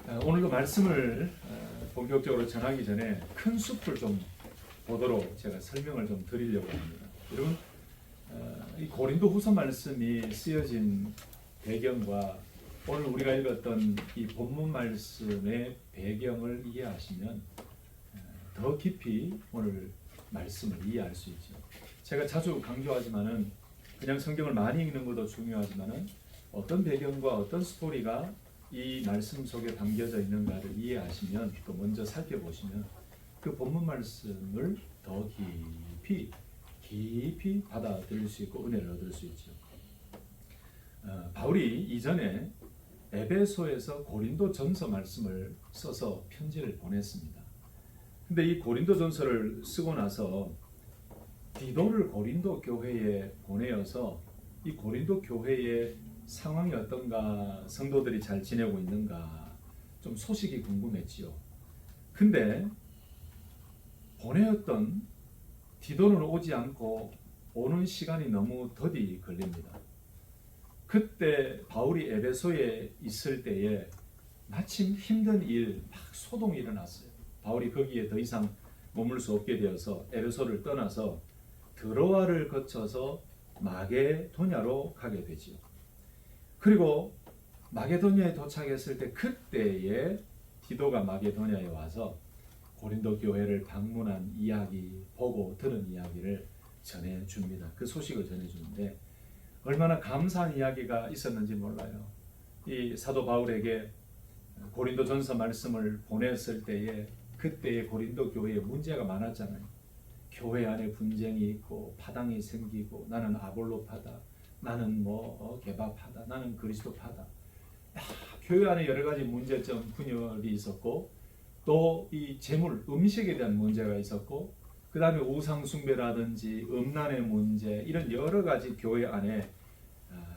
오늘도 말씀을 본격적으로 전하기 전에 큰 숲을 좀 보도록 제가 설명을 좀 드리려고 합니다. 여러분, 이 고린도후서 말씀이 쓰여진 배경과 오늘 우리가 읽었던 이 본문 말씀의 배경을 이해하시면 더 깊이 오늘 말씀을 이해할 수 있죠. 제가 자주 강조하지만은 그냥 성경을 많이 읽는 것도 중요하지만은 어떤 배경과 어떤 스토리가 이 말씀 속에 담겨져 있는가를 이해하시면 또 먼저 살펴보시면 그 본문 말씀을 더 깊이 받아들일 수 있고 은혜를 얻을 수 있죠. 바울이 이전에 에베소에서 고린도 전서 말씀을 써서 편지를 보냈습니다. 근데 이 고린도 전서를 쓰고 나서 디도를 고린도 교회에 보내어서 이 고린도 교회의 상황이 어떤가, 성도들이 잘 지내고 있는가 좀 소식이 궁금했지요. 근데 보내었던 디도는 오지 않고 오는 시간이 너무 더디 걸립니다. 그때 바울이 에베소에 있을 때에 마침 힘든 일, 막 소동이 일어났어요. 바울이 거기에 더 이상 머물 수 없게 되어서 에베소를 떠나서 드로아를 거쳐서 마게도냐로 가게 되지요. 그리고 마게도냐에 도착했을 때 그때에 디도가 마게도냐에 와서 고린도 교회를 방문한 이야기, 보고 들은 이야기를 전해줍니다. 그 소식을 전해주는데 얼마나 감사한 이야기가 있었는지 몰라요. 이 사도 바울에게 고린도 전서 말씀을 보냈을 때에 그때의 고린도 교회에 문제가 많았잖아요. 교회 안에 분쟁이 있고 파당이 생기고 나는 아볼로파다, 나는 개바파다, 나는 그리스도파다. 교회 안에 여러 가지 문제점, 분열이 있었고 또 이 재물, 음식에 대한 문제가 있었고 그 다음에 우상 숭배라든지 음란의 문제, 이런 여러 가지 교회 안에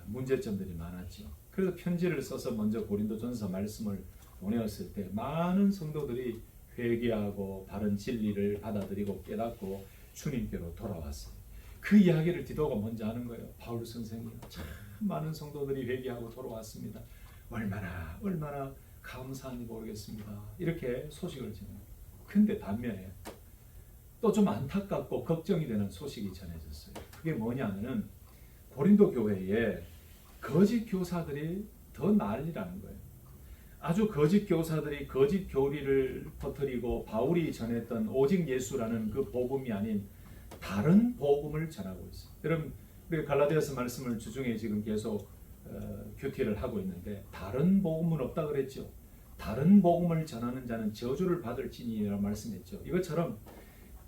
문제점들이 많았죠. 그래서 편지를 써서 먼저 고린도전서 말씀을 보내었을 때 많은 성도들이 회개하고 바른 진리를 받아들이고 깨닫고 주님께로 돌아왔어요. 그 이야기를 디도가 먼저 하는 거예요. 바울 선생님, 참 많은 성도들이 회개하고 돌아왔습니다. 얼마나 감사한지 모르겠습니다. 이렇게 소식을 전해요. 근데 반면에 또 좀 안타깝고 걱정이 되는 소식이 전해졌어요. 그게 뭐냐면은 고린도 교회에 거짓 교사들이 더 난리라는 거예요. 아주 거짓 교사들이 거짓 교리를 퍼뜨리고 바울이 전했던 오직 예수라는 그 복음이 아닌 다른 복음을 전하고 있어요. 여러분, 우리 갈라디아서 말씀을 주중에 지금 계속 큐티를 하고 있는데 다른 복음은 없다 그랬죠. 다른 복음을 전하는 자는 저주를 받을 지니라고 말씀했죠. 이것처럼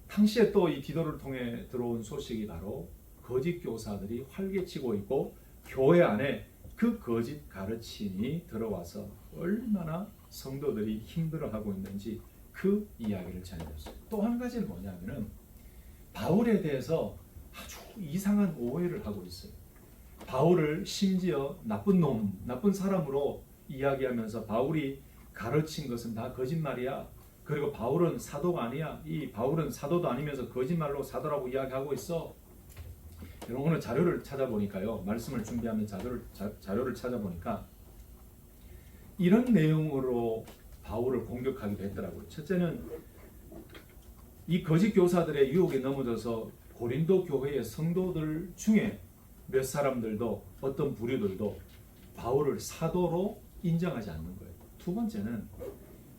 당시에 또 이 디도를 통해 들어온 소식이 바로 거짓 교사들이 활개치고 있고 교회 안에 그 거짓 가르침이 들어와서 얼마나 성도들이 힘들어하고 있는지 그 이야기를 전해줬어요. 또 한 가지는 뭐냐면은 바울에 대해서 아주 이상한 오해를 하고 있어요. 바울을 심지어 나쁜 놈, 나쁜 사람으로 이야기하면서 바울이 가르친 것은 다 거짓말이야. 그리고 바울은 사도가 아니야. 이 바울은 사도도 아니면서 거짓말로 사도라고 이야기하고 있어. 여러분, 오늘 자료를 찾아보니까요. 말씀을 준비하면 자료를 찾아보니까 이런 내용으로 바울을 공격하기도 했더라고요. 첫째는 이 거짓 교사들의 유혹에 넘어져서 고린도 교회의 성도들 중에 몇 사람들도 어떤 부류들도 바울을 사도로 인정하지 않는 거예요. 두 번째는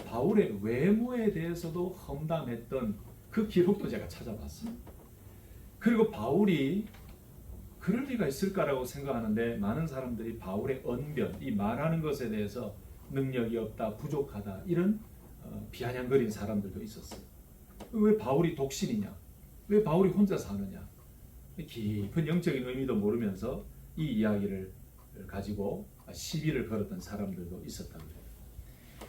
바울의 외모에 대해서도 험담했던 그 기록도 제가 찾아봤어요. 그리고 바울이 그럴 리가 있을까라고 생각하는데 많은 사람들이 바울의 언변, 이 말하는 것에 대해서 능력이 없다, 부족하다 이런 비아냥거린 사람들도 있었어요. 왜 바울이 독신이냐? 왜 바울이 혼자 사느냐? 깊은 영적인 의미도 모르면서 이 이야기를 가지고 시비를 걸었던 사람들도 있었다고 해요.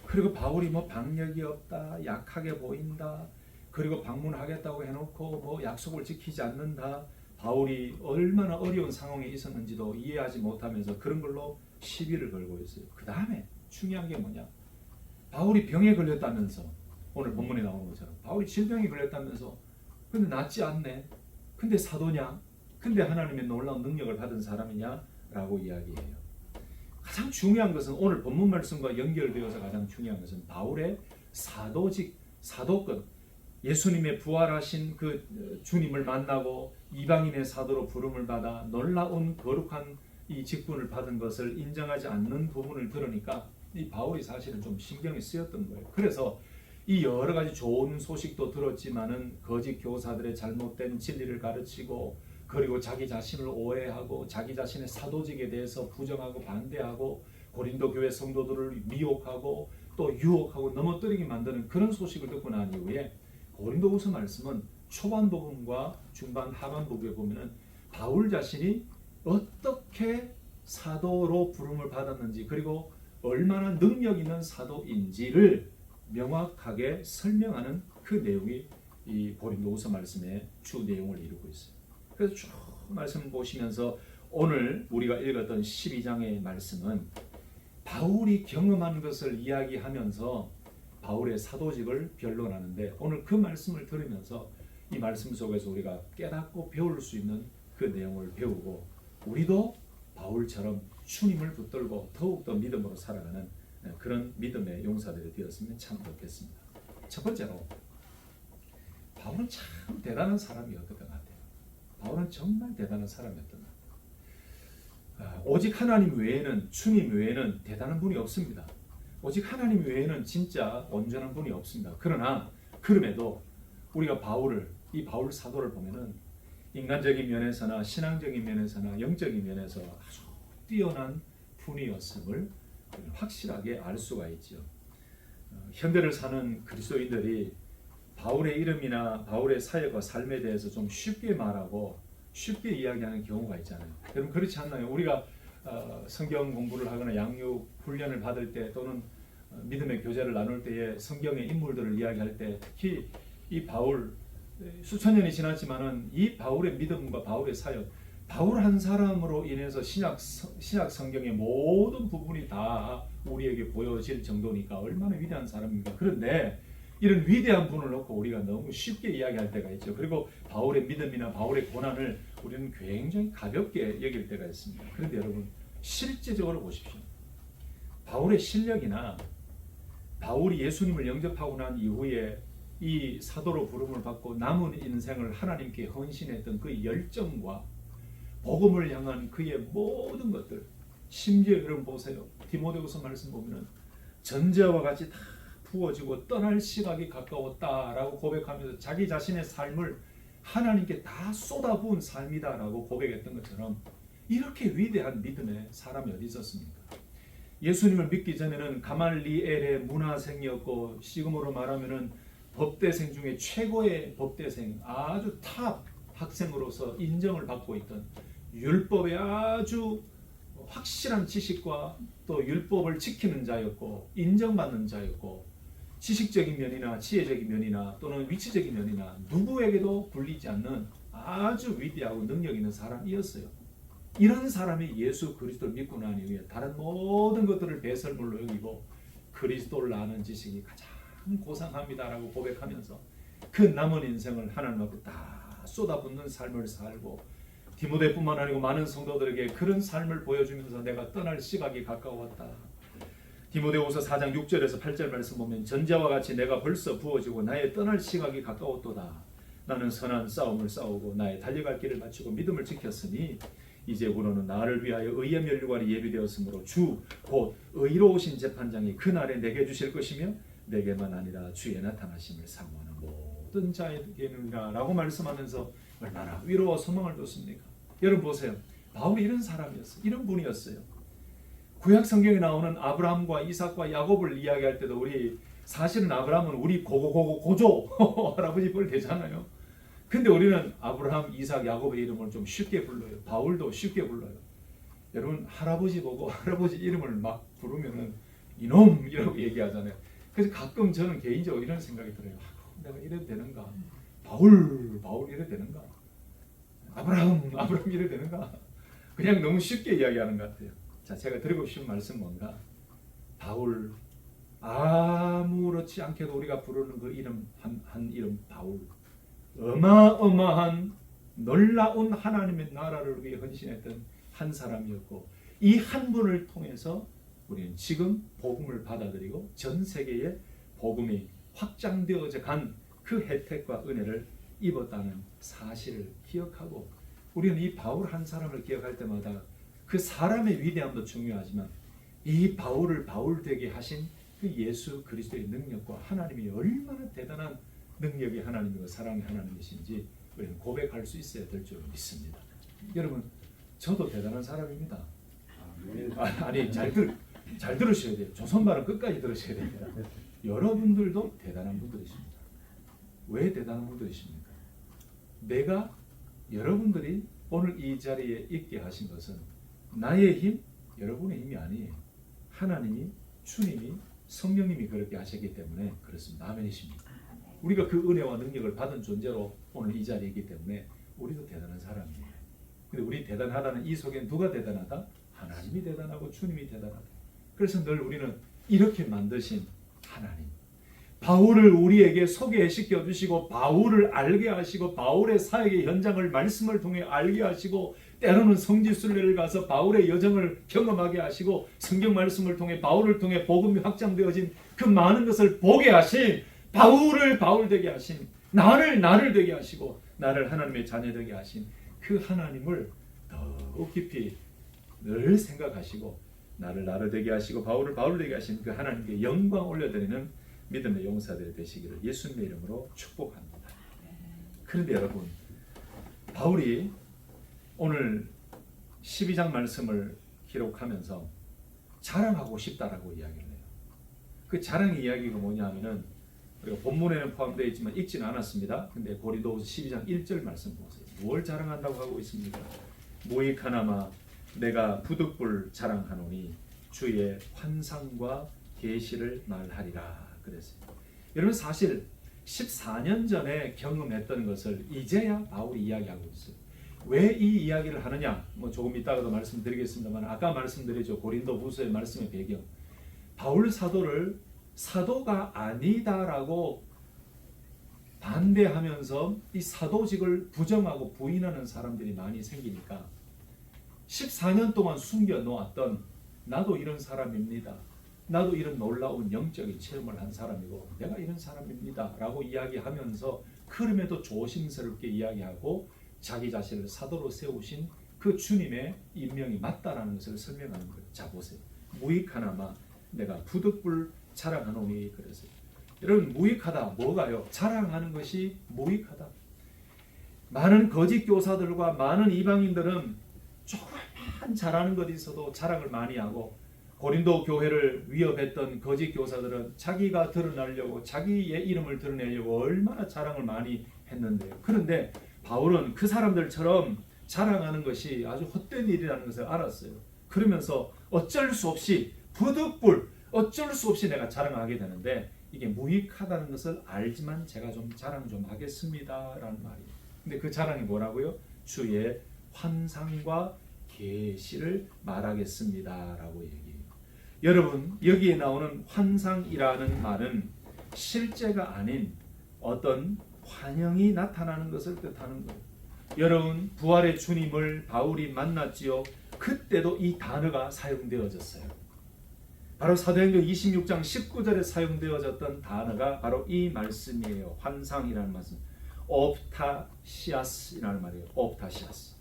그리고 바울이 박력이 없다, 약하게 보인다, 그리고 방문하겠다고 해놓고 약속을 지키지 않는다, 바울이 얼마나 어려운 상황에 있었는지도 이해하지 못하면서 그런 걸로 시비를 걸고 있어요. 그 다음에 중요한 게 뭐냐? 바울이 병에 걸렸다면서, 오늘 본문에 나오는 것처럼 바울이 질병에 걸렸다면서, 근데 낫지 않네. 근데 사도냐? 근데 하나님의 놀라운 능력을 받은 사람이냐? 라고 이야기해요. 가장 중요한 것은 오늘 본문 말씀과 연결되어서 가장 중요한 것은 바울의 사도직, 사도권, 예수님의 부활하신 그 주님을 만나고 이방인의 사도로 부름을 받아 놀라운 거룩한 이 직분을 받은 것을 인정하지 않는 부분을 들으니까 이 바울이 사실은 좀 신경이 쓰였던 거예요. 그래서 이 여러 가지 좋은 소식도 들었지만은 거짓 교사들의 잘못된 진리를 가르치고 그리고 자기 자신을 오해하고 자기 자신의 사도직에 대해서 부정하고 반대하고 고린도 교회 성도들을 미혹하고 또 유혹하고 넘어뜨리게 만드는 그런 소식을 듣고 난 이후에 고린도후서 말씀은 초반 부분과 중반 하반 부분에 보면은 바울 자신이 어떻게 사도로 부름을 받았는지 그리고 얼마나 능력 있는 사도인지를 명확하게 설명하는 그 내용이 이 고린도후서 말씀의 주 내용을 이루고 있어요. 그래서 쭉 말씀을 보시면서 오늘 우리가 읽었던 12장의 말씀은 바울이 경험한 것을 이야기하면서 바울의 사도직을 변론하는데 오늘 그 말씀을 들으면서 이 말씀 속에서 우리가 깨닫고 배울 수 있는 그 내용을 배우고 우리도 바울처럼 주님을 붙들고 더욱더 믿음으로 살아가는 그런 믿음의 용사들이 되었으면 참 좋겠습니다. 첫 번째로 바울은 참 대단한 사람이었던 것 같아요. 바울은 정말 대단한 사람이었던 것 같아요. 오직 하나님 외에는 주님 외에는 대단한 분이 없습니다. 오직 하나님 외에는 진짜 온전한 분이 없습니다. 그러나 그럼에도 우리가 이 바울 사도를 보면은 인간적인 면에서나 신앙적인 면에서나 영적인 면에서 아주 뛰어난 분이었음을 확실하게 알 수가 있죠. 현대를 사는 그리스도인들이 바울의 이름이나 바울의 사역과 삶에 대해서 좀 쉽게 말하고 쉽게 이야기하는 경우가 있잖아요. 여러분 그렇지 않나요? 우리가 성경 공부를 하거나 양육 훈련을 받을 때 또는 믿음의 교제를 나눌 때에 성경의 인물들을 이야기할 때 특히 이 바울 수천 년이 지났지만은 이 바울의 믿음과 바울의 사역, 바울 한 사람으로 인해서 신약 성경의 모든 부분이 다 우리에게 보여질 정도니까 얼마나 위대한 사람입니까? 그런데 이런 위대한 분을 놓고 우리가 너무 쉽게 이야기할 때가 있죠. 그리고 바울의 믿음이나 바울의 고난을 우리는 굉장히 가볍게 여길 때가 있습니다. 그런데 여러분 실제적으로 보십시오. 바울의 실력이나 바울이 예수님을 영접하고 난 이후에 이 사도로 부름을 받고 남은 인생을 하나님께 헌신했던 그 열정과 복음을 향한 그의 모든 것들, 심지어 여러분 보세요. 디모데후서 말씀 보면은 전제와 같이 다 부어지고 떠날 시각이 가까웠다라고 고백하면서 자기 자신의 삶을 하나님께 다 쏟아부은 삶이다라고 고백했던 것처럼 이렇게 위대한 믿음의 사람이 어디 있었습니까? 예수님을 믿기 전에는 가말리엘의 문화생이었고 지금으로 말하면은 법대생 중에 최고의 법대생, 아주 탑 학생으로서 인정을 받고 있던 율법의 아주 확실한 지식과 또 율법을 지키는 자였고 인정받는 자였고 지식적인 면이나 지혜적인 면이나 또는 위치적인 면이나 누구에게도 굴리지 않는 아주 위대하고 능력 있는 사람이었어요. 이런 사람이 예수 그리스도를 믿고 난 이후에 다른 모든 것들을 배설물로 여기고 그리스도를 아는 지식이 가장 고상합니다라고 고백하면서 그 남은 인생을 하나님 앞에 다 쏟아붓는 삶을 살고 디모데뿐만 아니고 많은 성도들에게 그런 삶을 보여주면서 내가 떠날 시각이 가까웠다. 디모데후서 4장 6절에서 8절 말씀 보면 전자와 같이 내가 벌써 부어지고 나의 떠날 시각이 가까웠도다. 나는 선한 싸움을 싸우고 나의 달려갈 길을 마치고 믿음을 지켰으니 이제부로는 나를 위하여 의의 면류관이 예비되었으므로 주 곧 의로우신 재판장이 그날에 내게 주실 것이며 내게만 아니라 주의 나타나심을 사모하는 모든 자에게는이라 라고 말씀하면서 얼마나 위로와 소망을 줬습니까? 여러분 보세요. 바울이 이런 사람이었어요. 이런 분이었어요. 구약 성경에 나오는 아브라함과 이삭과 야곱을 이야기할 때도 우리 사실은 아브라함은 우리 고조 할아버지 뻘 되잖아요. 근데 우리는 아브라함, 이삭, 야곱의 이름을 좀 쉽게 불러요. 바울도 쉽게 불러요. 여러분 할아버지 보고 할아버지 이름을 막 부르면은 이놈이라고 얘기하잖아요. 그래서 가끔 저는 개인적으로 이런 생각이 들어요. 내가 이래도 되는가? 바울 이래도 되는가? 아브라함 이래도 되는가? 그냥 너무 쉽게 이야기하는 것 같아요. 자, 제가 드리고 싶은 말씀 뭔가? 바울, 아무렇지 않게도 우리가 부르는 그 이름 한 이름 바울, 어마어마한 놀라운 하나님의 나라를 위해 헌신했던 한 사람이었고 이 한 분을 통해서 우리는 지금 복음을 받아들이고 전 세계에 복음이 확장되어져 간 그 혜택과 은혜를 입었다는 사실을 기억하고, 우리는 이 바울 한 사람을 기억할 때마다 그 사람의 위대함도 중요하지만 이 바울을 바울 되게 하신 그 예수 그리스도의 능력과 하나님이 얼마나 대단한 능력이 하나님이고 사랑의 하나님이신지 우리는 고백할 수 있어야 될 줄 믿습니다. 여러분, 저도 대단한 사람입니다. 아니, 잘 들으셔야 돼요. 조선말은 끝까지 들으셔야 됩니다. 여러분들도 대단한 분들이십니다. 왜 대단한 분들이십니까? 내가 여러분들이 오늘 이 자리에 있게 하신 것은 나의 힘, 여러분의 힘이 아니에요. 하나님이, 주님이, 성령님이 그렇게 하셨기 때문에 그렇습니다. 아멘이십니다. 우리가 그 은혜와 능력을 받은 존재로 오늘 이 자리에 있기 때문에 우리도 대단한 사람이에요. 근데 우리 대단하다는 이 속엔 누가 대단하다? 하나님이 대단하고 주님이 대단하다. 그래서 늘 우리는 이렇게 만드신 하나님, 바울을 우리에게 소개시켜 주시고 바울을 알게 하시고 바울의 사역의 현장을 말씀을 통해 알게 하시고 때로는 성지순례를 가서 바울의 여정을 경험하게 하시고 성경 말씀을 통해 바울을 통해 복음이 확장되어진 그 많은 것을 보게 하신, 바울을 바울 되게 하신, 나를 되게 하시고 나를 하나님의 자녀 되게 하신 그 하나님을 더욱 깊이 늘 생각하시고 나를 되게 하시고 바울을 바울 되게 하신 그 하나님께 영광 올려드리는 믿음의 용사들이 되시기를 예수님의 이름으로 축복합니다. 그런데 여러분, 바울이 오늘 12장 말씀을 기록하면서 자랑하고 싶다라고 이야기를 해요. 그 자랑의 이야기가 뭐냐 하면은 우리가 본문에는 포함되어 있지만 읽지는 않았습니다. 근데 고린도후서 12장 1절 말씀 보세요. 뭘 자랑한다고 하고 있습니까? 무익하나마 내가 부득불 자랑하노니 주의 환상과 계시를 말하리라 그랬어요. 여러분, 사실 14년 전에 경험했던 것을 이제야 바울이 이야기하고 있어요. 왜 이 이야기를 하느냐? 조금 이따가도 말씀드리겠습니다만 아까 말씀드렸죠. 고린도후서의 말씀의 배경. 바울 사도를 사도가 아니다라고 반대하면서 이 사도직을 부정하고 부인하는 사람들이 많이 생기니까 14년 동안 숨겨놓았던 나도 이런 사람입니다. 나도 이런 놀라운 영적인 체험을 한 사람이고 내가 이런 사람입니다 라고 이야기하면서 그럼에도 조심스럽게 이야기하고 자기 자신을 사도로 세우신 그 주님의 임명이 맞다라는 것을 설명하는 거예요. 자 보세요. 무익하나마 내가 부득불 자랑하노니 그래서 여러분, 무익하다 뭐가요? 자랑하는 것이 무익하다. 많은 거짓 교사들과 많은 이방인들은 조금만 잘하는 것이 있어도 자랑을 많이 하고, 고린도 교회를 위협했던 거짓 교사들은 자기가 드러나려고 자기의 이름을 드러내려고 얼마나 자랑을 많이 했는데요. 그런데 바울은 그 사람들처럼 자랑하는 것이 아주 헛된 일이라는 것을 알았어요. 그러면서 어쩔 수 없이 부득불 어쩔 수 없이 내가 자랑하게 되는데 이게 무익하다는 것을 알지만 제가 좀 자랑 좀 하겠습니다 라는 말이에요. 근데 그 자랑이 뭐라고요? 주의 환상과 계시를 말하겠습니다 라고 얘기해요. 여러분, 여기에 나오는 환상이라는 말은 실제가 아닌 어떤 환영이 나타나는 것을 뜻하는 거예요. 여러분, 부활의 주님을 바울이 만났지요. 그때도 이 단어가 사용되어졌어요. 바로 사도행전 26장 19절에 사용되어졌던 단어가 바로 이 말씀이에요. 환상이라는 말씀. 옵타시아스라는 말이에요. 옵타시아스.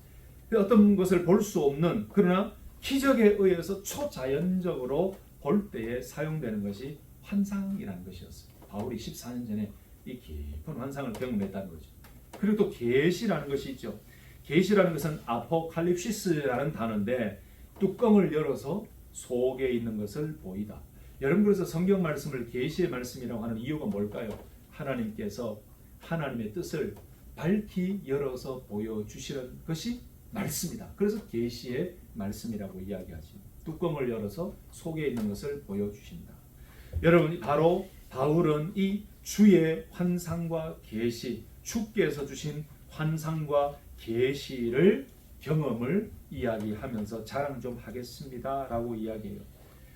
어떤 것을 볼 수 없는, 그러나 기적에 의해서 초자연적으로 볼 때에 사용되는 것이 환상이라는 것이었어요. 바울이 14년 전에 이 깊은 환상을 경험했다는 거죠. 그리고 또 계시라는 것이 있죠. 계시라는 것은 아포칼립시스라는 단어인데 뚜껑을 열어서 속에 있는 것을 보이다. 여러분, 그래서 성경 말씀을 계시의 말씀이라고 하는 이유가 뭘까요? 하나님께서 하나님의 뜻을 밝히 열어서 보여주시는 것이 말씀이다. 그래서 계시의 말씀이라고 이야기하죠. 뚜껑을 열어서 속에 있는 것을 보여주신다. 여러분, 바로 바울은 이 주의 환상과 계시, 주께서 주신 환상과 계시를 경험을 이야기하면서 자랑 좀 하겠습니다 라고 이야기해요.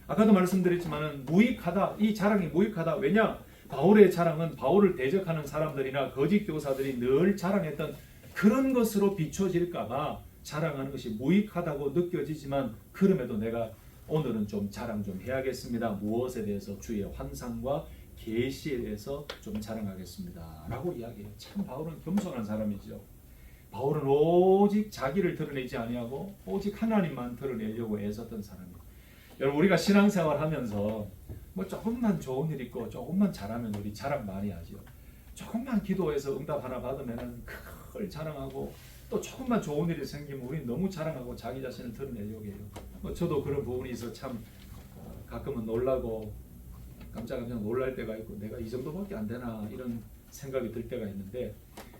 아까도 말씀드렸지만 무익하다, 이 자랑이 무익하다. 왜냐? 바울의 자랑은 바울을 대적하는 사람들이나 거짓 교사들이 늘 자랑했던 그런 것으로 비춰질까 봐 자랑하는 것이 무익하다고 느껴지지만 그럼에도 내가 오늘은 좀 자랑 좀 해야겠습니다. 무엇에 대해서? 주의 환상과 계시에 대해서 좀 자랑하겠습니다 라고 이야기해요. 참 바울은 겸손한 사람이죠. 바울은 오직 자기를 드러내지 아니하고 오직 하나님만 드러내려고 애썼던 사람이에요. 여러분, 우리가 신앙생활 하면서 뭐 조금만 좋은 일 있고 조금만 잘하면 우리 자랑 많이 하죠. 조금만 기도해서 응답 하나 받으면 그걸 자랑하고, 또 조금만 좋은 일이 생기면 우리 너무 자랑하고 자기 자신을 드러내려고 해요. 저도 그런 부분이 있어 참 가끔은 놀라고 깜짝깜짝 놀랄 때가 있고, 내가 이 정도밖에 안 되나 이런 생각이 들 때가 있는데,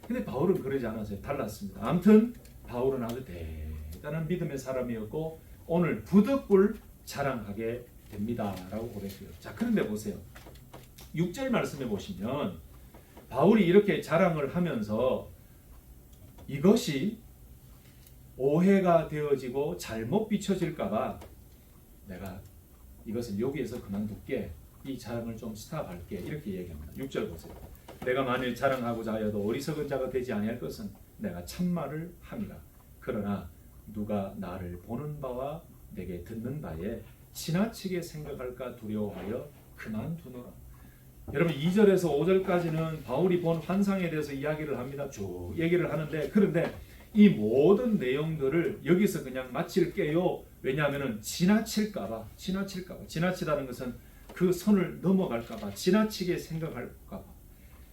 근데 바울은 그러지 않았어요. 달랐습니다. 아무튼 바울은 아주 대단한 믿음의 사람이었고 오늘 부득불 자랑하게 됩니다 라고 고백해요. 자, 그런데 보세요. 6절 말씀해 보시면 바울이 이렇게 자랑을 하면서 이것이 오해가 되어지고 잘못 비춰질까봐 내가 이것을 여기에서 그만둘게, 이 자랑을 좀 스탑할게, 이렇게 얘기합니다. 6절 보세요. 내가 만일 자랑하고자 하여도 어리석은 자가 되지 아니할 것은 내가 참말을 함이라. 그러나 누가 나를 보는 바와 내게 듣는 바에 지나치게 생각할까 두려워하여 그만두노라. 여러분, 2절에서 5절까지는 바울이 본 환상에 대해서 이야기를 합니다. 쭉 얘기를 하는데, 그런데 이 모든 내용들을 여기서 그냥 마칠게요. 왜냐하면 지나칠까봐. 지나치다는 것은 그 선을 넘어갈까봐, 지나치게 생각할까봐.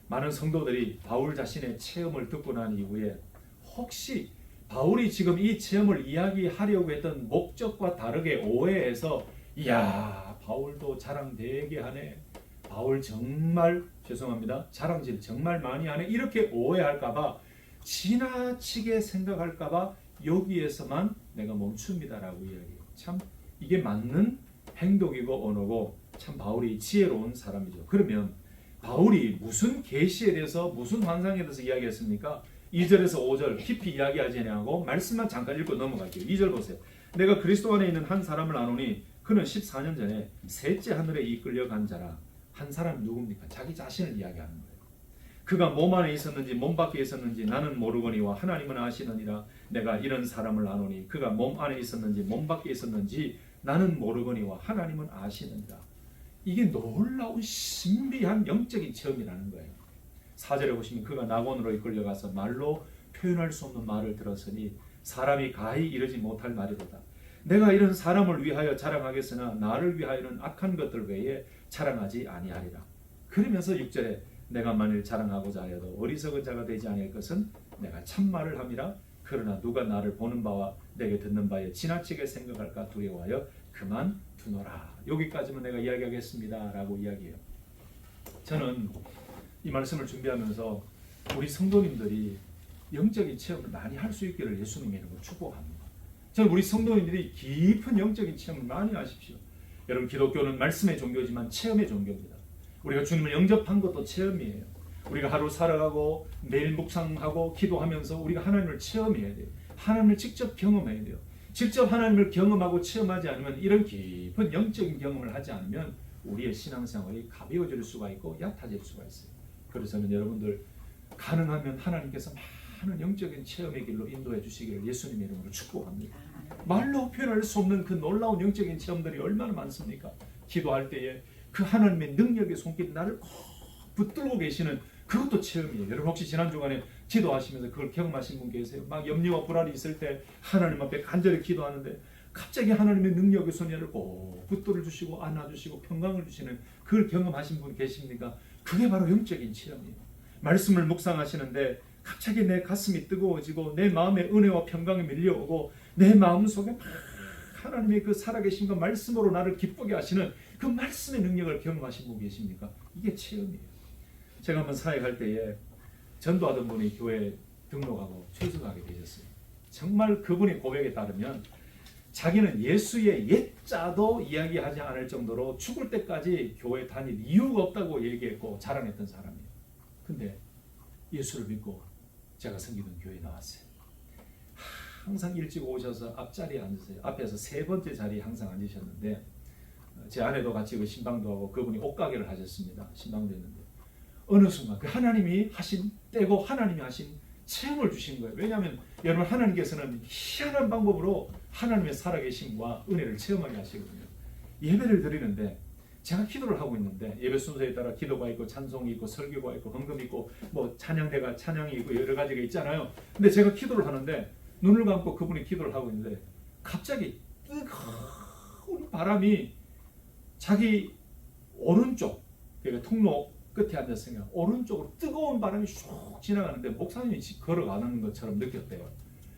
많은 성도들이 바울 자신의 체험을 듣고 난 이후에 혹시 바울이 지금 이 체험을 이야기하려고 했던 목적과 다르게 오해해서, 이야, 바울도 자랑 되게 하네, 바울 정말 죄송합니다, 자랑질 정말 많이 하네, 이렇게 오해할까봐, 지나치게 생각할까봐 여기에서만 내가 멈춥니다라고 이야기해요. 참 이게 맞는 행동이고 언어고 참 바울이 지혜로운 사람이죠. 그러면 바울이 무슨 계시에 대해서, 무슨 환상에 대해서 이야기했습니까? 2절에서 5절 깊이 이야기하지 않고 말씀만 잠깐 읽고 넘어갈게요. 2절 보세요. 내가 그리스도 안에 있는 한 사람을 아노니 그는 14년 전에 셋째 하늘에 이끌려간 자라. 한 사람이 누굽니까? 자기 자신을 이야기하는 거예요. 그가 몸 안에 있었는지 몸 밖에 있었는지 나는 모르거니와 하나님은 아시느니라. 내가 이런 사람을 아노니 그가 몸 안에 있었는지 몸 밖에 있었는지 나는 모르거니와 하나님은 아시느니라. 이게 놀라운 신비한 영적인 체험이라는 거예요. 4절에 보시면 그가 낙원으로 이끌려가서 말로 표현할 수 없는 말을 들었으니 사람이 가히 이르지 못할 말이로다. 내가 이런 사람을 위하여 자랑하겠으나 나를 위하여는 악한 것들 외에 자랑하지 아니하리라. 그러면서 6절에 내가 만일 자랑하고자 하여도 어리석은 자가 되지 아니할 것은 내가 참말을 함이라. 그러나 누가 나를 보는 바와 내게 듣는 바에 지나치게 생각할까 두려워하여 그만두노라. 여기까지만 내가 이야기하겠습니다 라고 이야기해요. 저는 이 말씀을 준비하면서 우리 성도님들이 영적인 체험을 많이 할 수 있기를 예수님의 이름으로 축복합니다. 저는 우리 성도님들이 깊은 영적인 체험을 많이 하십시오. 여러분, 기독교는 말씀의 종교지만 체험의 종교입니다. 우리가 주님을 영접한 것도 체험이에요. 우리가 하루 살아가고 매일 묵상하고 기도하면서 우리가 하나님을 체험해야 돼요. 하나님을 직접 경험해야 돼요. 직접 하나님을 경험하고 체험하지 않으면, 이런 깊은 영적인 경험을 하지 않으면 우리의 신앙생활이 가벼워질 수가 있고 얕아질 수가 있어요. 그래서 저는 여러분들 가능하면 하나님께서 많은 영적인 체험의 길로 인도해 주시기를 예수님의 이름으로 축복합니다. 말로 표현할 수 없는 그 놀라운 영적인 체험들이 얼마나 많습니까? 기도할 때에 그 하나님의 능력의 손길이 나를 꼭 붙들고 계시는 그것도 체험이에요. 여러분, 혹시 지난 주간에 기도하시면서 그걸 경험하신 분 계세요? 막 염려와 불안이 있을 때 하나님 앞에 간절히 기도하는데 갑자기 하나님의 능력의 손이 나를 꼭 붙들어 주시고 안아주시고 평강을 주시는 그걸 경험하신 분 계십니까? 그게 바로 영적인 체험이에요. 말씀을 묵상하시는데 갑자기 내 가슴이 뜨거워지고 내 마음에 은혜와 평강이 밀려오고 내 마음속에 막 하나님의 그 살아계심과 말씀으로 나를 기쁘게 하시는 그 말씀의 능력을 경험하신 분 계십니까? 이게 체험이에요. 제가 한번 사역할 때에 전도하던 분이 교회에 등록하고 출석하게 되셨어요. 정말 그분의 고백에 따르면 자기는 예수의 옛자도 이야기하지 않을 정도로 죽을 때까지 교회 다닐 이유가 없다고 얘기했고 자랑했던 사람이에요. 근데 예수를 믿고 제가 섬기던 교회에 나왔어요. 항상 일찍 오셔서 앞자리에 앉으세요. 앞에서 세 번째 자리에 항상 앉으셨는데 제 아내도 같이 그 신방도 하고 그분이 옷가게를 하셨습니다. 신방도 했는데 어느 순간 그 하나님이 하신 때고 하나님이 하신 체험을 주신 거예요. 왜냐하면 여러분 하나님께서는 희한한 방법으로 하나님의 살아계심과 은혜를 체험하게 하시거든요. 예배를 드리는데 제가 기도를 하고 있는데 예배 순서에 따라 기도가 있고 찬송이 있고 설교가 있고 헌금이 있고 뭐 찬양대가 찬양이 있고 여러 가지가 있잖아요. 근데 제가 기도를 하는데 눈을 감고 그분이 기도를 하고 있는데 갑자기 뜨거운 바람이 자기 오른쪽, 그러니까 통로 끝에 앉았으니까 오른쪽으로 뜨거운 바람이 슉 지나가는데 목사님이 걸어가는 것처럼 느꼈대요.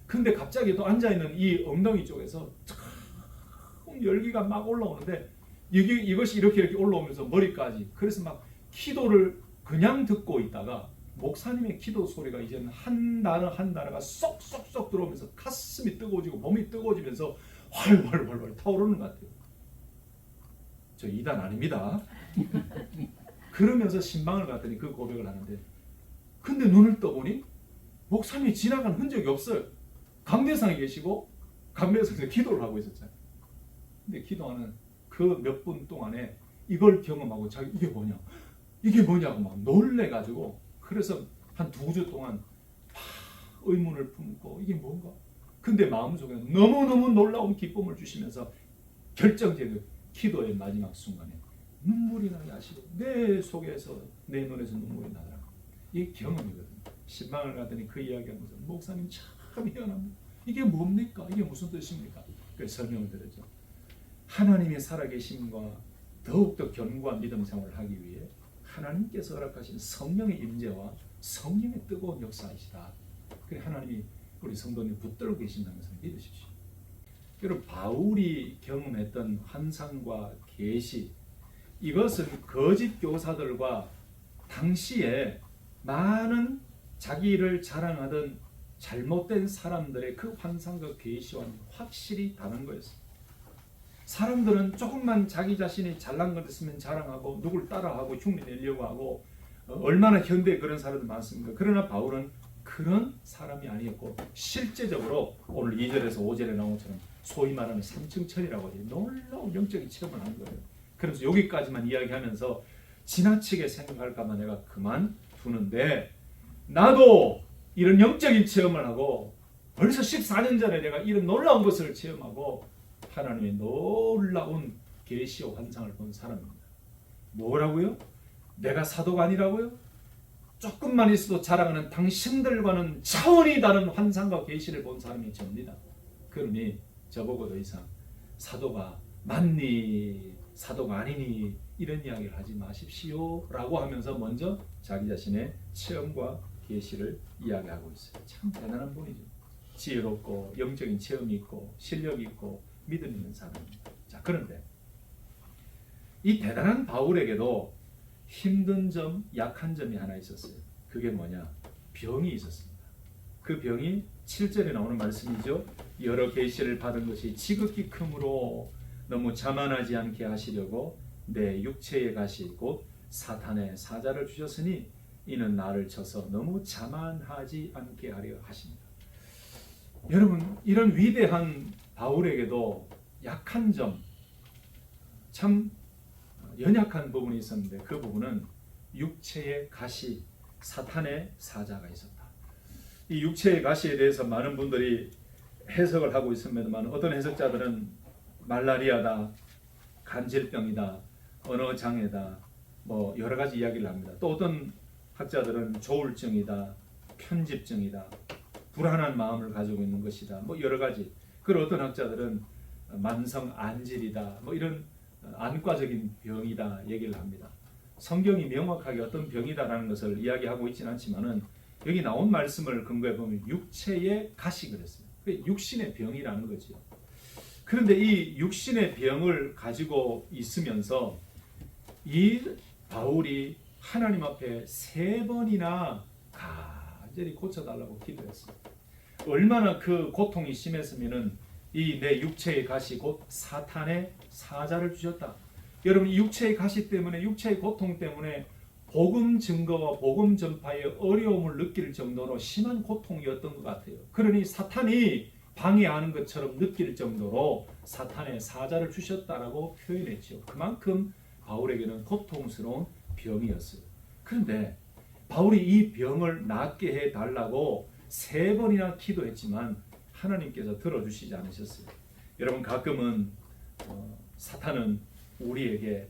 근데 갑자기 또 앉아있는 이 엉덩이 쪽에서 뜨거운 열기가 막 올라오는데 이것이 이렇게 올라오면서 머리까지, 그래서 막 기도를 그냥 듣고 있다가 목사님의 기도 소리가 이제는 한 단어 한 단어가 쏙쏙쏙 들어오면서 가슴이 뜨거워지고 몸이 뜨거워지면서 활활 타오르는 것 같아요. 저 이단 아닙니다. 그러면서 신방을 갔더니 그 고백을 하는데, 근데 눈을 떠보니 목사님이 지나간 흔적이 없어요. 강대상에 계시고 강대상에서 기도를 하고 있었잖아요. 근데 기도하는 그 몇 분 동안에 이걸 경험하고 자기 이게 뭐냐고 막 놀래가지고, 그래서 한 2주 동안 의문을 품고 이게 뭔가, 근데 마음속에 너무너무 놀라운 기쁨을 주시면서 결정적인 기도의 마지막 순간에 눈물이 나게 하시고 내 속에서 내 눈에서 눈물이 나더라. 이게 경험이거든요. 신방을 갔더니 그 이야기하면서 목사님 참 희한합니다. 이게 뭡니까? 이게 무슨 뜻입니까? 그래서 설명을 드렸죠. 하나님의 살아계심과 더욱더 견고한 믿음 생활을 하기 위해 하나님께서 허락하신 성령의 임재와 성령의 뜨거운 역사이시다. 그래 하나님이 우리 성도님 붙들고 계신다는 것을 믿으십시오. 여러분, 바울이 경험했던 환상과 계시, 이것은 거짓 교사들과 당시에 많은 자기를 자랑하던 잘못된 사람들의 그 환상과 계시와는 확실히 다른 거였습니다. 사람들은 조금만 자기 자신이 잘난 것 있으면 자랑하고 누굴 따라하고 흉내 내려고 하고 얼마나 현대에 그런 사람들 많습니까? 그러나 바울은 그런 사람이 아니었고 실제적으로 오늘 2절에서 5절에 나온 것처럼 소위 말하는 삼층천이라고 하죠. 놀라운 영적인 체험을 한 거예요. 그래서 여기까지만 이야기하면서 지나치게 생각할까 봐 내가 그만두는데, 나도 이런 영적인 체험을 하고 벌써 14년 전에 내가 이런 놀라운 것을 체험하고 하나님의 놀라운 계시와 환상을 본 사람입니다. 뭐라고요? 내가 사도가 아니라고요? 조금만 있어도 자랑하는 당신들과는 차원이 다른 환상과 계시를 본 사람이 접니다. 그러니 저보고 더 이상 사도가 맞니 사도가 아니니 이런 이야기를 하지 마십시오 라고 하면서 먼저 자기 자신의 체험과 계시를 이야기하고 있어요. 참 대단한 분이죠. 지혜롭고 영적인 체험이 있고 실력이 있고 믿음 있는 사람입니다. 자, 그런데 이 대단한 바울에게도 힘든 점, 약한 점이 하나 있었어요. 그게 뭐냐? 병이 있었습니다. 그 병이 7절에 나오는 말씀이죠. 여러 계시를 받은 것이 지극히 크므로 너무 자만하지 않게 하시려고 내 육체의 가시 곧 사탄의 사자를 주셨으니 이는 나를 쳐서 너무 자만하지 않게 하려 하십니다. 여러분, 이런 위대한 바울에게도 약한 점, 참 연약한 부분이 있었는데 그 부분은 육체의 가시, 사탄의 사자가 있었다. 이 육체의 가시에 대해서 많은 분들이 해석을 하고 있습니다만 어떤 해석자들은 말라리아다, 간질병이다, 언어장애다, 뭐 여러 가지 이야기를 합니다. 또 어떤 학자들은 조울증이다, 편집증이다, 불안한 마음을 가지고 있는 것이다, 뭐 여러 가지. 그리고 어떤 학자들은 만성 안질이다, 뭐 이런 안과적인 병이다 얘기를 합니다. 성경이 명확하게 어떤 병이다라는 것을 이야기하고 있지는 않지만은 여기 나온 말씀을 근거해 보면 육체의 가시 그랬어요. 육신의 병이라는 거죠. 그런데 이 육신의 병을 가지고 있으면서 이 바울이 하나님 앞에 3번이나 간절히 고쳐달라고 기도했어요. 얼마나 그 고통이 심했으면은 이 내 육체의 가시 곧 사탄의 사자를 주셨다. 여러분, 이 육체의 가시 때문에, 육체의 고통 때문에 복음 증거와 복음 전파에 어려움을 느낄 정도로 심한 고통이었던 것 같아요. 그러니 사탄이 방해하는 것처럼 느낄 정도로 사탄의 사자를 주셨다라고 표현했죠. 그만큼 바울에게는 고통스러운 병이었어요. 그런데 바울이 이 병을 낫게 해달라고 3번이나 기도했지만 하나님께서 들어주시지 않으셨어요. 여러분 가끔은 사탄은 우리에게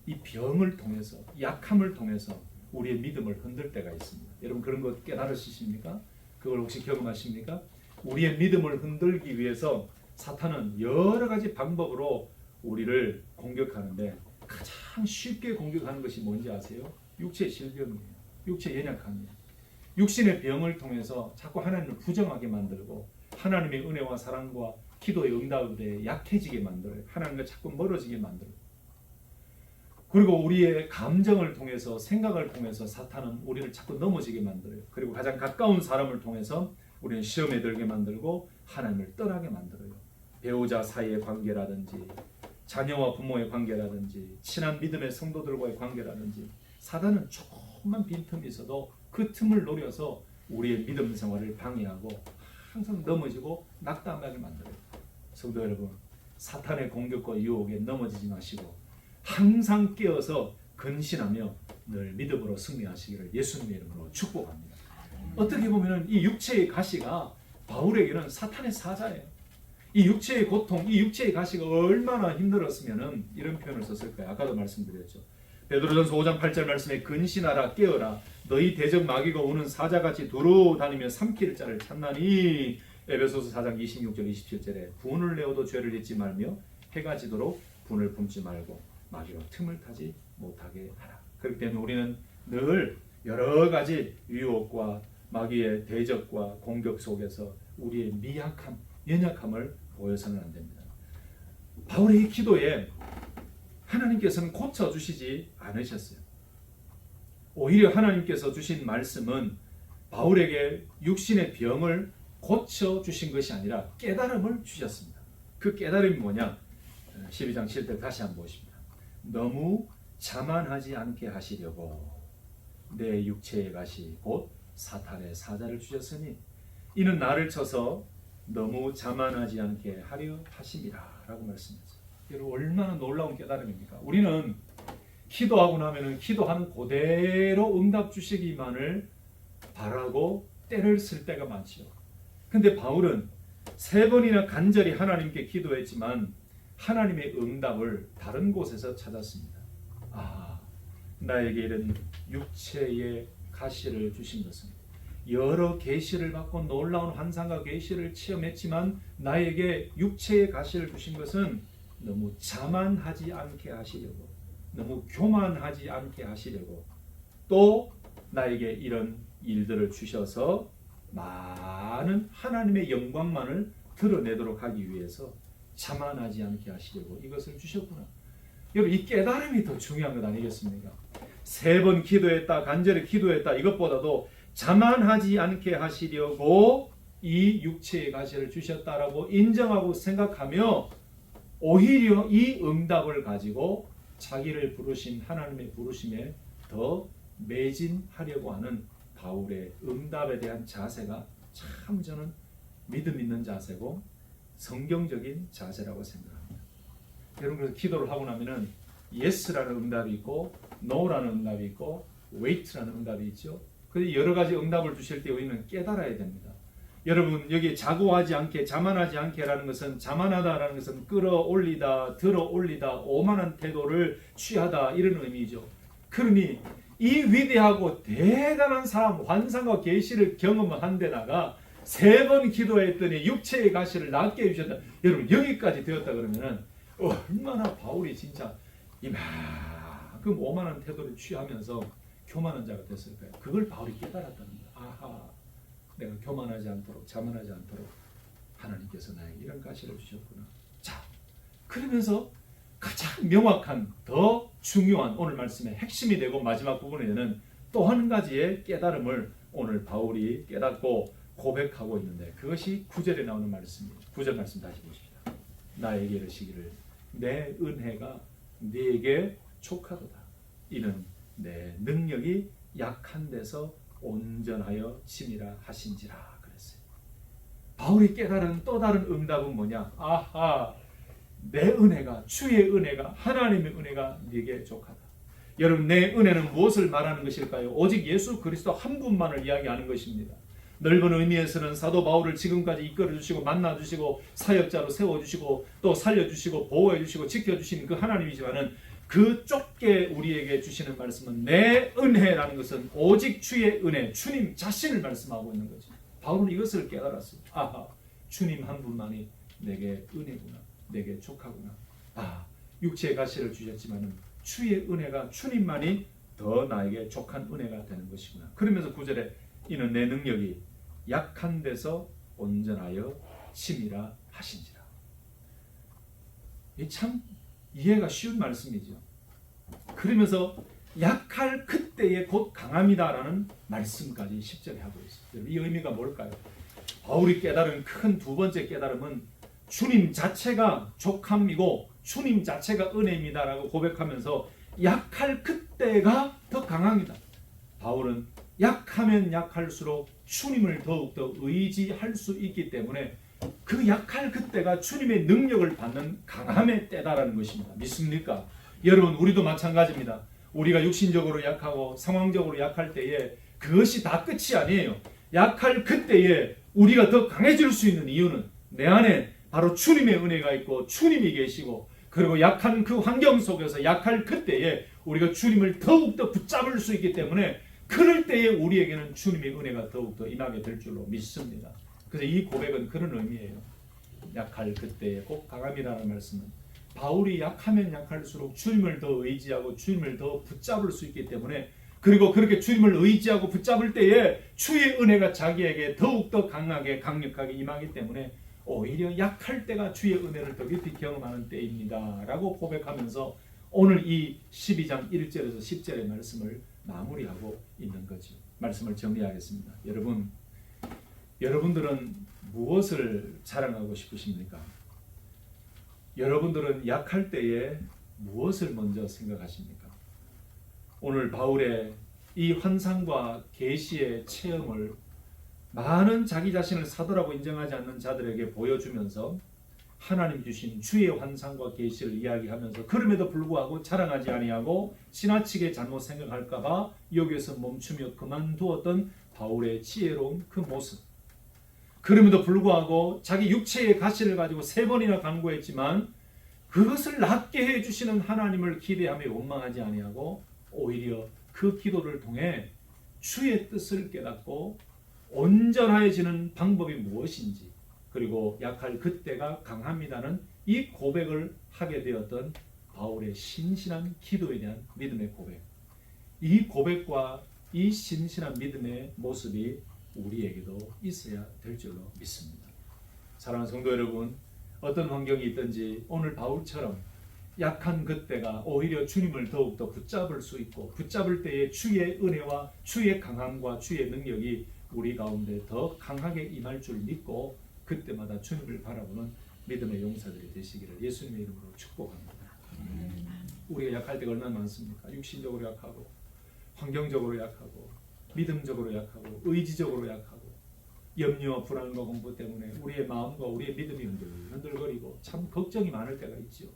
이 병을 통해서 약함을 통해서 우리의 믿음을 흔들 때가 있습니다. 여러분 그런 거 깨달으십니까? 그걸 혹시 경험하십니까? 우리의 믿음을 흔들기 위해서 사탄은 여러 가지 방법으로 우리를 공격하는데 가장 쉽게 공격하는 것이 뭔지 아세요? 육체의 질병이에요. 육체의 연약함이에요. 육신의 병을 통해서 자꾸 하나님을 부정하게 만들고 하나님의 은혜와 사랑과 기도의 응답에 약해지게 만들어요. 하나님과 자꾸 멀어지게 만들어요. 그리고 우리의 감정을 통해서 생각을 통해서 사탄은 우리를 자꾸 넘어지게 만들어요. 그리고 가장 가까운 사람을 통해서 우리는 시험에 들게 만들고 하나님을 떠나게 만들어요. 배우자 사이의 관계라든지 자녀와 부모의 관계라든지 친한 믿음의 성도들과의 관계라든지 사단은 조금만 빈틈이 있어도 그 틈을 노려서 우리의 믿음 생활을 방해하고 항상 넘어지고 낙담하게 만들어요. 성도 여러분, 사탄의 공격과 유혹에 넘어지지 마시고 항상 깨어서 근신하며 늘 믿음으로 승리하시기를 예수님의 이름으로 축복합니다. 어떻게 보면 이 육체의 가시가 바울에게는 사탄의 사자예요. 이 육체의 고통, 이 육체의 가시가 얼마나 힘들었으면 이런 표현을 썼을까요? 아까도 말씀드렸죠. 베드로전서 5장 8절 말씀에 근신하라 깨어라 너희 대적 마귀가 오는 사자같이 두루 다니며 삼킬 자를 찾나니 에베소서 4장 26절 27절에 분을 내어도 죄를 잊지 말며 해가 지도록 분을 품지 말고 마귀가 틈을 타지 못하게 하라. 그렇기 때문에 우리는 늘 여러 가지 유혹과 마귀의 대적과 공격 속에서 우리의 미약함, 연약함을 보여서는 안 됩니다. 바울의 이 기도에 하나님께서는 고쳐주시지 않으셨어요. 오히려 하나님께서 주신 말씀은 바울에게 육신의 병을 고쳐주신 것이 아니라 깨달음을 주셨습니다. 그 깨달음이 뭐냐? 12장 7절 다시 한번 보십니다. 너무 자만하지 않게 하시려고 내 육체의 가시 곧 사탄의 사자를 주셨으니 이는 나를 쳐서 너무 자만하지 않게 하려 하심이라 라고 말씀했어요. 여러분 얼마나 놀라운 깨달음입니까? 우리는 기도하고 나면은 기도하는 그대로 응답 주시기만을 바라고 때를 쓸 때가 많지요. 근데 바울은 3번이나 간절히 하나님께 기도했지만 하나님의 응답을 다른 곳에서 찾았습니다. 나에게 이런 육체의 가시를 주신 것은 여러 계시를 받고 놀라운 환상과 계시를 체험했지만 나에게 육체의 가시를 주신 것은 너무 자만하지 않게 하시려고, 너무 교만하지 않게 하시려고, 또 나에게 이런 일들을 주셔서 많은 하나님의 영광만을 드러내도록 하기 위해서 자만하지 않게 하시려고 이것을 주셨구나. 여러분 이 깨달음이 더 중요한 것 아니겠습니까? 3번 기도했다, 간절히 기도했다, 이것보다도 자만하지 않게 하시려고 이 육체의 가시를 주셨다라고 인정하고 생각하며 오히려 이 응답을 가지고 자기를 부르신 하나님의 부르심에 더 매진하려고 하는 바울의 응답에 대한 자세가 참 저는 믿음 있는 자세고 성경적인 자세라고 생각합니다. 여러분 그래서 기도를 하고 나면은 yes라는 응답이 있고 no라는 응답이 있고 wait라는 응답이 있죠. 그래서 여러 가지 응답을 주실 때 우리는 깨달아야 됩니다. 여러분 여기 자고하지 않게 자만하지 않게라는 것은 자만하다라는 것은 끌어올리다 들어올리다 오만한 태도를 취하다 이런 의미죠. 그러니 이 위대하고 대단한 사람 환상과 계시를 경험한 데다가 3번 기도했더니 육체의 가시를 낫게 해주셨다. 여러분 여기까지 되었다 그러면은 얼마나 바울이 진짜 이만큼 오만한 태도를 취하면서 교만한 자가 됐을까요? 그걸 바울이 깨달았다는 거예요. 아하, 내가 교만하지 않도록 자만하지 않도록 하나님께서 나에게 이런 가시를 주셨구나. 자, 그러면서 가장 명확한 더 중요한 오늘 말씀의 핵심이 되고 마지막 부분에는 또 한 가지의 깨달음을 오늘 바울이 깨닫고 고백하고 있는데 그것이 9절에 나오는 말씀입니다. 9절 말씀 다시 보십시다. 나에게 이르시기를 내 은혜가 네게 족하도다. 이는 내 능력이 약한 데서 온전하여 침이라 하신지라 그랬어요. 바울이 깨달은 또 다른 응답은 뭐냐? 아하, 내 은혜가 주의 은혜가 하나님의 은혜가 네게 족하다. 여러분 내 은혜는 무엇을 말하는 것일까요? 오직 예수 그리스도 한 분만을 이야기하는 것입니다. 넓은 의미에서는 사도 바울을 지금까지 이끌어주시고 만나주시고 사역자로 세워주시고 또 살려주시고 보호해주시고 지켜주시는 그 하나님이지만은 그 좁게 우리에게 주시는 말씀은 내 은혜라는 것은 오직 주의 은혜, 주님 자신을 말씀하고 있는 거죠. 바울은 이것을 깨달았어요. 아하, 주님 한 분만이 내게 은혜구나, 내게 족하구나. 육체의 가시를 주셨지만은 주의 은혜가 주님만이 더 나에게 족한 은혜가 되는 것이구나. 그러면서 9절에 이는 내 능력이 약한 데서 온전하여 심이라 하신지라. 이 참 이해가 쉬운 말씀이죠. 그러면서 약할 그때에 곧 강함이다라는 말씀까지 10절에 하고 있어요. 이 의미가 뭘까요? 바울이 깨달은 큰 두 번째 깨달음은 주님 자체가 족함이고 주님 자체가 은혜입니다라고 고백하면서 약할 그때가 더 강합니다. 바울은 약하면 약할수록 주님을 더욱더 의지할 수 있기 때문에 그 약할 그때가 주님의 능력을 받는 강함의 때다라는 것입니다. 믿습니까? 여러분, 우리도 마찬가지입니다. 우리가 육신적으로 약하고 상황적으로 약할 때에 그것이 다 끝이 아니에요. 약할 그때에 우리가 더 강해질 수 있는 이유는 내 안에 바로 주님의 은혜가 있고 주님이 계시고, 그리고 약한 그 환경 속에서 약할 그때에 우리가 주님을 더욱더 붙잡을 수 있기 때문에 그럴 때에 우리에게는 주님의 은혜가 더욱더 임하게 될 줄로 믿습니다. 그래서 이 고백은 그런 의미예요. 약할 그때에 꼭 강함이라는 말씀은 바울이 약하면 약할수록 주님을 더 의지하고 주님을 더 붙잡을 수 있기 때문에, 그리고 그렇게 주님을 의지하고 붙잡을 때에 주의 은혜가 자기에게 더욱더 강하게 강력하게 임하기 때문에 오히려 약할 때가 주의 은혜를 더 깊이 경험하는 때입니다 라고 고백하면서 오늘 이 12장 1절에서 10절의 말씀을 마무리하고 있는 거죠. 말씀을 정리하겠습니다. 여러분들은 무엇을 자랑하고 싶으십니까? 여러분들은 약할 때에 무엇을 먼저 생각하십니까? 오늘 바울의 이 환상과 계시의 체험을 많은 자기 자신을 사도라고 인정하지 않는 자들에게 보여주면서 하나님 주신 주의 환상과 계시를 이야기하면서 그럼에도 불구하고 자랑하지 아니하고 지나치게 잘못 생각할까 봐 여기에서 멈추며 그만두었던 바울의 지혜로운 그 모습, 그럼에도 불구하고 자기 육체의 가시를 가지고 3번이나 간구했지만 그것을 낫게 해주시는 하나님을 기대하며 원망하지 아니하고 오히려 그 기도를 통해 주의 뜻을 깨닫고 온전해지는 방법이 무엇인지, 그리고 약할 그때가 강합니다는 이 고백을 하게 되었던 바울의 신실한 기도에 대한 믿음의 고백, 이 고백과 이 신실한 믿음의 모습이 우리에게도 있어야 될 줄로 믿습니다. 사랑하는 성도 여러분, 어떤 환경이 있든지 오늘 바울처럼 약한 그때가 오히려 주님을 더욱더 붙잡을 수 있고 붙잡을 때에 주의 은혜와 주의 강함과 주의 능력이 우리 가운데 더 강하게 임할 줄 믿고 그때마다 주님을 바라보는 믿음의 용사들이 되시기를 예수님의 이름으로 축복합니다. 우리가 약할 때가 얼마나 많습니까? 육신적으로 약하고 환경적으로 약하고 믿음적으로 약하고 의지적으로 약하고 염려와 불안과 공부 때문에 우리의 마음과 우리의 믿음이 흔들거리고 참 걱정이 많을 때가 있죠.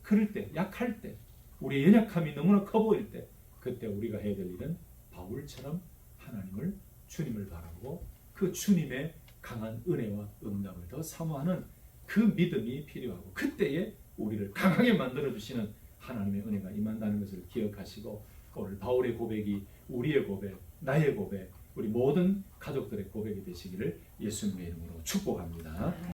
그럴 때, 약할 때, 우리의 연약함이 너무나 커 보일 때, 그때 우리가 해야 될 일은 바울처럼 하나님을, 주님을 바라보고 그 주님의 강한 은혜와 응답을 더 사모하는 그 믿음이 필요하고, 그때에 우리를 강하게 만들어주시는 하나님의 은혜가 임한다는 것을 기억하시고, 오늘 바울의 고백이 우리의 고백, 나의 고백, 우리 모든 가족들의 고백이 되시기를 예수님의 이름으로 축복합니다.